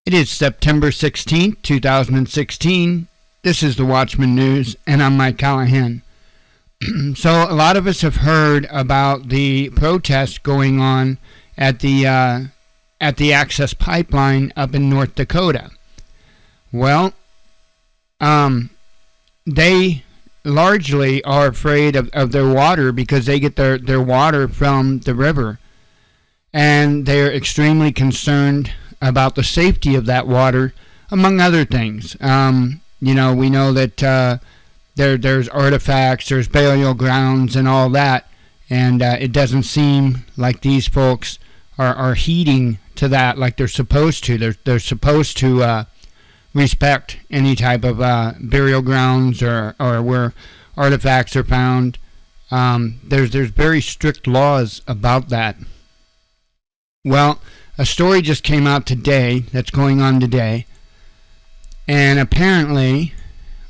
It is September 16th, 2016. This is the Watchman News, and I'm Mike Callahan. So a lot of us have heard about the protest going on at the Access Pipeline up in North Dakota. Well, they largely are afraid of their water because they get their water from the river. And they're extremely concerned about the safety of that water, among other things. We know that there's artifacts, there's burial grounds and all that, and it doesn't seem like these folks are heeding to that like they're supposed to. They're supposed to respect any type of burial grounds or where artifacts are found. There's very strict laws about that. Well, a story just came out today that's going on today, and apparently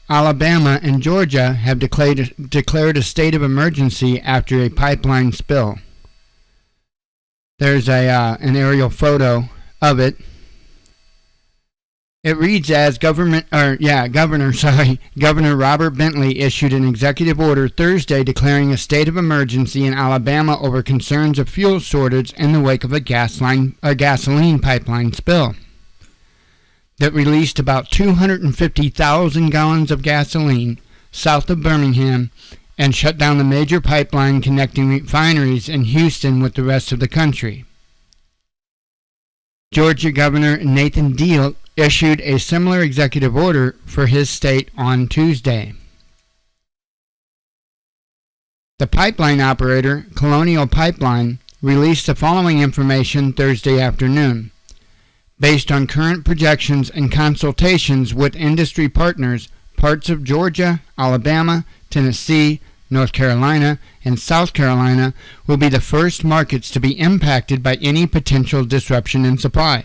Alabama and Georgia have declared a state of emergency after a pipeline spill. There's an aerial photo of it. It reads as Governor Robert Bentley issued an executive order Thursday declaring a state of emergency in Alabama over concerns of fuel shortage in the wake of a gasoline pipeline spill that released about 250,000 gallons of gasoline south of Birmingham and shut down the major pipeline connecting refineries in Houston with the rest of the country. Georgia Governor Nathan Deal issued a similar executive order for his state on Tuesday. The pipeline operator, Colonial Pipeline, released the following information Thursday afternoon. Based on current projections and consultations with industry partners, parts of Georgia, Alabama, Tennessee, North Carolina, and South Carolina will be the first markets to be impacted by any potential disruption in supply.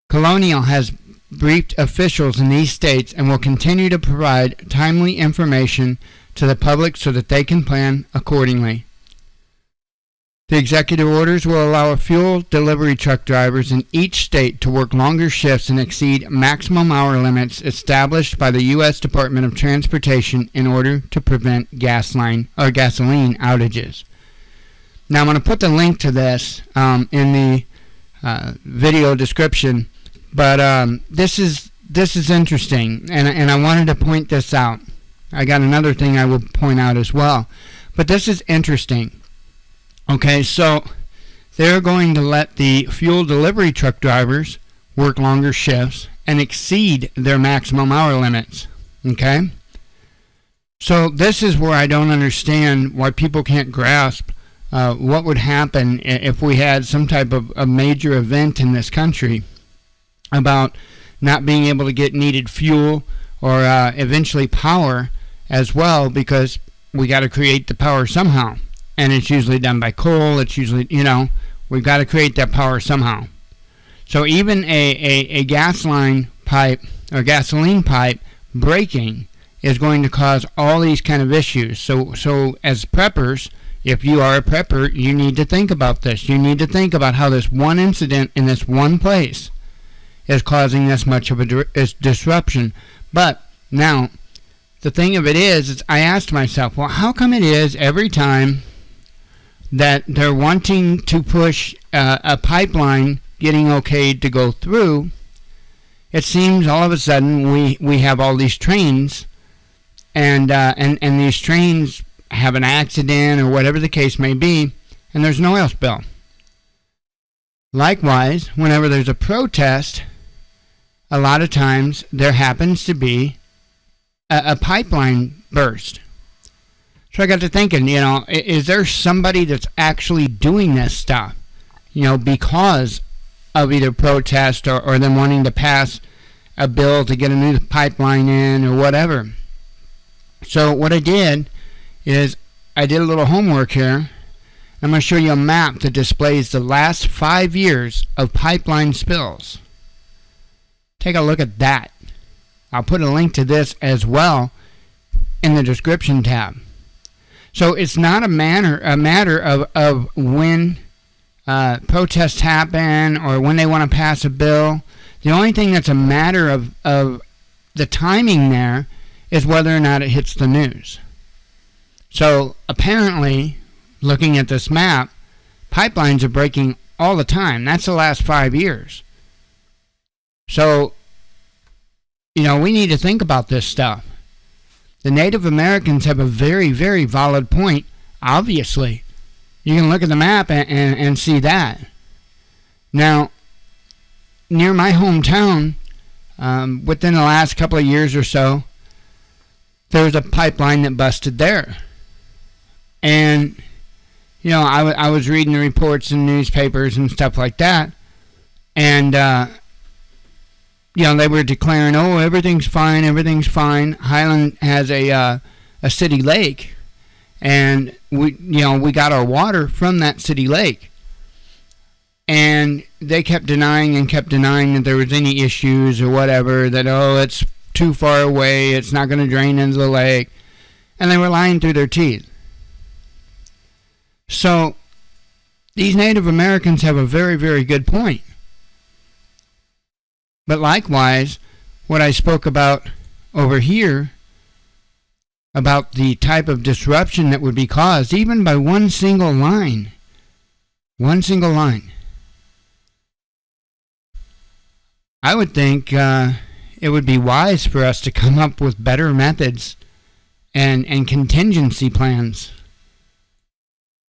Colonial has briefed officials in these states and will continue to provide timely information to the public so that they can plan accordingly. The executive orders will allow fuel delivery truck drivers in each state to work longer shifts and exceed maximum hour limits established by the U.S. Department of Transportation in order to prevent gasoline outages. Now I'm going to put the link to this in the video description, but this is interesting, and I wanted to point this out. I got another thing I will point out as well, but this is interesting. Okay, so they're going to let the fuel delivery truck drivers work longer shifts and exceed their maximum hour limits. Okay? So this is where I don't understand why people can't grasp what would happen if we had some type of a major event in this country about not being able to get needed fuel or eventually power as well, because we got to create the power somehow. And it's usually done by coal. It's usually, we've got to create that power somehow. So even a gas line pipe or gasoline pipe breaking is going to cause all these kind of issues. So as preppers, if you are a prepper, you need to think about this. You need to think about how this one incident in this one place is causing this much of a disruption. But now, the thing of it is I asked myself, well, how come it is every time that they're wanting to push a pipeline getting okayed to go through, it seems all of a sudden we have all these trains and these trains have an accident or whatever the case may be, and there's no oil spill. Likewise, whenever there's a protest, a lot of times there happens to be a pipeline burst. So I got to thinking, is there somebody that's actually doing this stuff, because of either protest or them wanting to pass a bill to get a new pipeline in or whatever? So what I did is I did a little homework here. I'm going to show you a map that displays the last 5 years of pipeline spills. Take a look at that. I'll put a link to this as well in the description tab. So it's not a matter of when protests happen or when they want to pass a bill. The only thing that's a matter of the timing there is whether or not it hits the news. So apparently, looking at this map, pipelines are breaking all the time. That's the last 5 years. So, we need to think about this stuff. The Native Americans have a very, very valid point, obviously. You can look at the map and see that. Now, near my hometown, within the last couple of years or so, there was a pipeline that busted there. And, I was reading the reports in newspapers and stuff like that. And, they were declaring, oh, everything's fine. Highland has a city lake. And, we got our water from that city lake. And they kept denying that there was any issues or whatever, that, oh, it's too far away, it's not going to drain into the lake. And they were lying through their teeth. So, these Native Americans have a very, very good point. But likewise, what I spoke about over here, about the type of disruption that would be caused, even by one single line. I would think it would be wise for us to come up with better methods and contingency plans